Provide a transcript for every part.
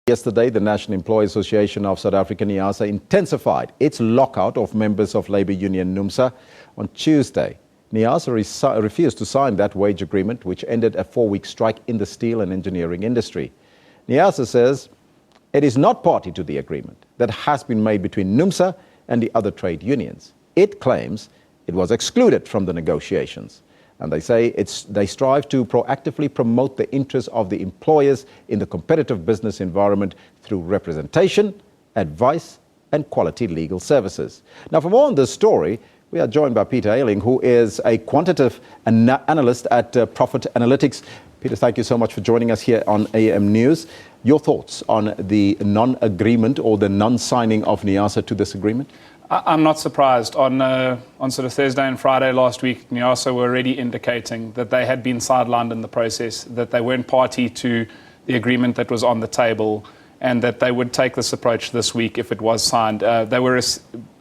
Yesterday, the National Employee Association of South Africa, Neasa, intensified its lockout of members of labour union Numsa. On Tuesday, Neasa refused to sign that wage agreement, which ended a 4-week strike in the steel and engineering industry. Neasa says it is not party to the agreement that has been made between Numsa and the other trade unions. It claims it was excluded from the negotiations. And they say they strive to proactively promote the interests of the employers in the competitive business environment through representation, advice, and quality legal services. Now, for more on this story, we are joined by Peter Aling, who is a quantitative analyst at Profit Analytics. Peter, thank you so much for joining us here on AM News. Your thoughts on the non-agreement or the non-signing of Neasa to this agreement? I'm not surprised. On sort of Thursday and Friday last week, Neasa were already indicating that they had been sidelined in the process, that they weren't party to the agreement that was on the table, and that they would take this approach this week if it was signed. They were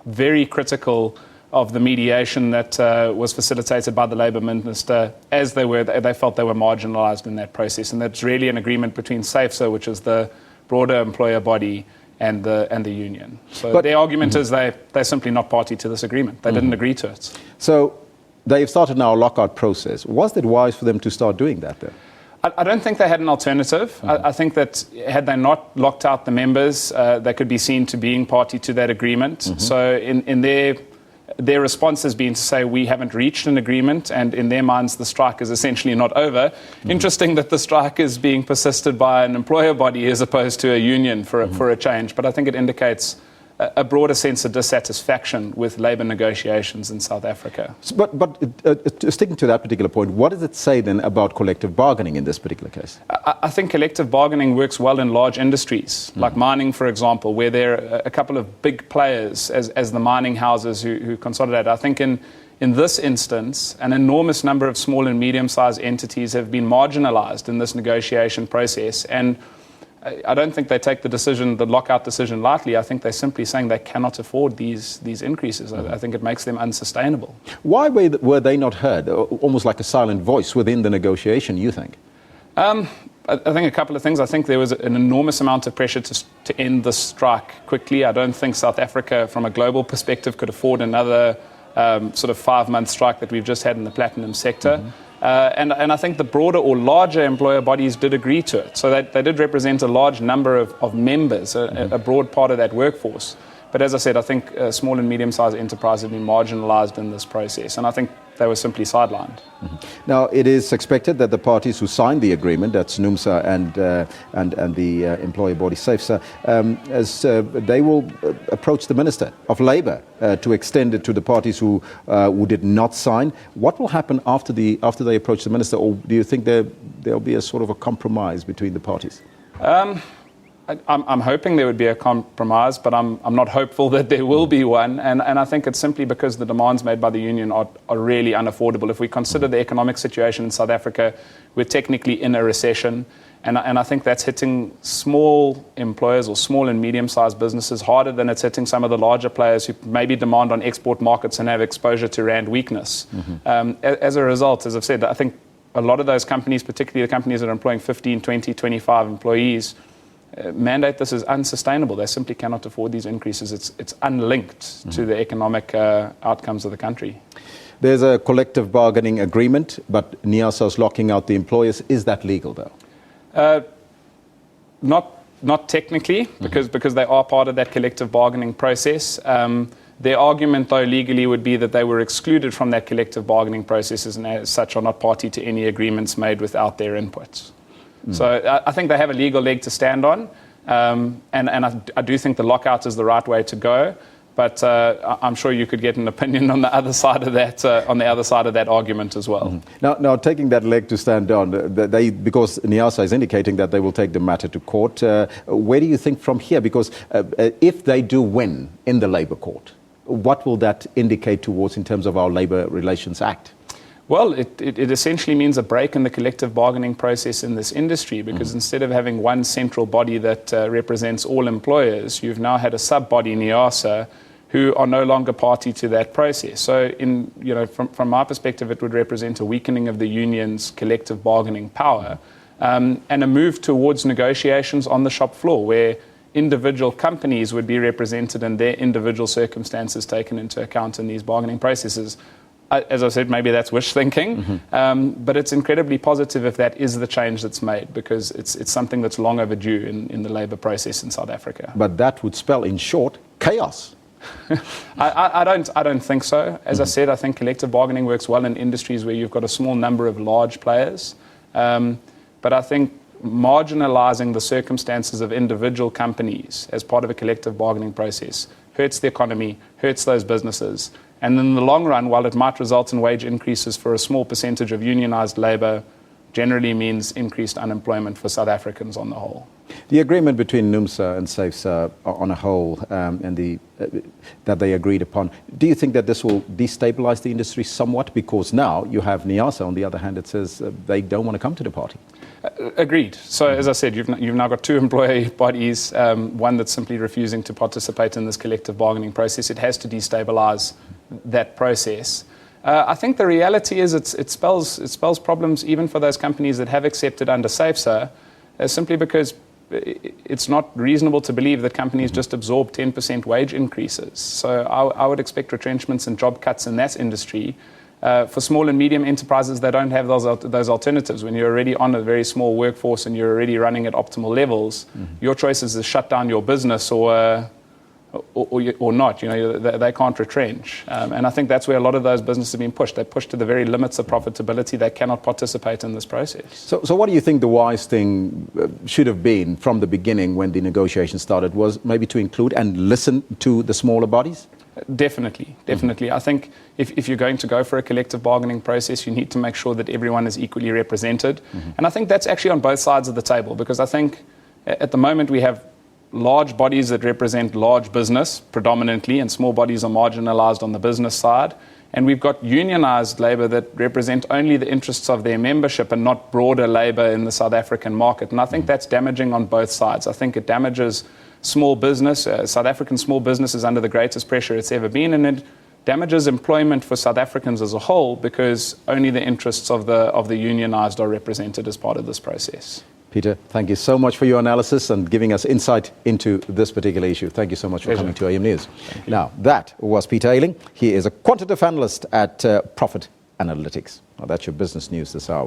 very critical of the mediation that was facilitated by the Labour Minister, as they felt they were marginalised in that process. And that's really an agreement between SABC, which is the broader employer body, and the union. So their argument is they're simply not party to this agreement. They didn't agree to it. So they've started now a lockout process. Was it wise for them to start doing that then? I don't think they had an alternative. I think that had they not locked out the members, they could be seen to being party to that agreement. So in their response has been to say we haven't reached an agreement, and in their minds the strike is essentially not over. Interesting that the strike is being persisted by an employer body as opposed to a union for a change, but I think it indicates a broader sense of dissatisfaction with labour negotiations in South Africa. But sticking to that particular point, what does it say then about collective bargaining in this particular case? I think collective bargaining works well in large industries, like mining, for example, where there are a couple of big players as the mining houses who consolidate. I think in this instance, an enormous number of small and medium-sized entities have been marginalised in this negotiation process, and I don't think they take the lockout decision lightly. I think they're simply saying they cannot afford these increases. I think it makes them unsustainable. Why were they not heard, almost like a silent voice within the negotiation, you think? I think a couple of things. I think there was an enormous amount of pressure to end the strike quickly. I don't think South Africa, from a global perspective, could afford another sort of 5-month strike that we've just had in the platinum sector. And I think the broader or larger employer bodies did agree to it. So they did represent a large number of members, a broad part of that workforce. But as I said, I think small and medium-sized enterprises have been marginalised in this process, and I think they were simply sidelined. Now, it is expected that the parties who signed the agreement, that's Numsa and the employer body SABC, they will approach the Minister of Labour to extend it to the parties who did not sign. What will happen after they approach the Minister, or do you think there'll be a sort of a compromise between the parties? I'm hoping there would be a compromise, but I'm not hopeful that there will be one. And I think it's simply because the demands made by the union are really unaffordable. If we consider the economic situation in South Africa, we're technically in a recession. And I think that's hitting small employers or small and medium-sized businesses harder than it's hitting some of the larger players who maybe demand on export markets and have exposure to rand weakness. As a result, as I've said, I think a lot of those companies, particularly the companies that are employing 15, 20, 25 employees, mandate this is unsustainable. They simply cannot afford these increases. It's unlinked to the economic outcomes of the country. There's a collective bargaining agreement, but Neasa is locking out the employers. Is that legal, though? Not technically, because they are part of that collective bargaining process. Their argument, though, legally would be that they were excluded from that collective bargaining process and as such are not party to any agreements made without their inputs. So I think they have a legal leg to stand on, and I do think the lockout is the right way to go. But I'm sure you could get an opinion on the other side of that, argument as well. Now, taking that leg to stand on, because Neasa is indicating that they will take the matter to court. Where do you think from here? Because if they do win in the Labour Court, what will that indicate towards in terms of our Labour Relations Act? Well, it essentially means a break in the collective bargaining process in this industry, because instead of having one central body that represents all employers, you've now had a sub-body, Neasa, who are no longer party to that process. So, from my perspective, it would represent a weakening of the union's collective bargaining power. and a move towards negotiations on the shop floor where individual companies would be represented and their individual circumstances taken into account in these bargaining processes. As I said, maybe that's wish thinking, but it's incredibly positive if that is the change that's made, because it's something that's long overdue in the labour process in South Africa. But that would spell, in short, chaos. I don't think so. As I said, I think collective bargaining works well in industries where you've got a small number of large players. But I think marginalising the circumstances of individual companies as part of a collective bargaining process hurts the economy, hurts those businesses. And in the long run, while it might result in wage increases for a small percentage of unionised labour, generally means increased unemployment for South Africans on the whole. The agreement between Numsa and SABC on a whole, that they agreed upon, do you think that this will destabilise the industry somewhat? Because now you have Neasa, on the other hand, that says they don't want to come to the party. Agreed. So as I said, you've now got two employee bodies, one that's simply refusing to participate in this collective bargaining process. It has to destabilise that process. I think the reality is it spells problems even for those companies that have accepted under SABC, simply because it's not reasonable to believe that companies just absorb 10% wage increases. So I would expect retrenchments and job cuts in that industry. For small and medium enterprises, they don't have those alternatives. When you're already on a very small workforce and you're already running at optimal levels, your choice is to shut down your business or not. You know, they can't retrench. And I think that's where a lot of those businesses have been pushed. They're pushed to the very limits of profitability. They cannot participate in this process. So what do you think the wise thing should have been from the beginning when the negotiations started? Was maybe to include and listen to the smaller bodies? Definitely. I think if you're going to go for a collective bargaining process, you need to make sure that everyone is equally represented. And I think that's actually on both sides of the table, because I think at the moment we have large bodies that represent large business predominantly, and small bodies are marginalised on the business side. And we've got unionised labour that represent only the interests of their membership and not broader labour in the South African market. And I think that's damaging on both sides. I think it damages small business. South African small business is under the greatest pressure it's ever been, and it damages employment for South Africans as a whole, because only the interests of the unionised are represented as part of this process. Peter, thank you so much for your analysis and giving us insight into this particular issue. Thank you so much for coming to AM News. Now, that was Peter Aling. He is a quantitative analyst at Profit Analytics. Now, that's your business news this hour.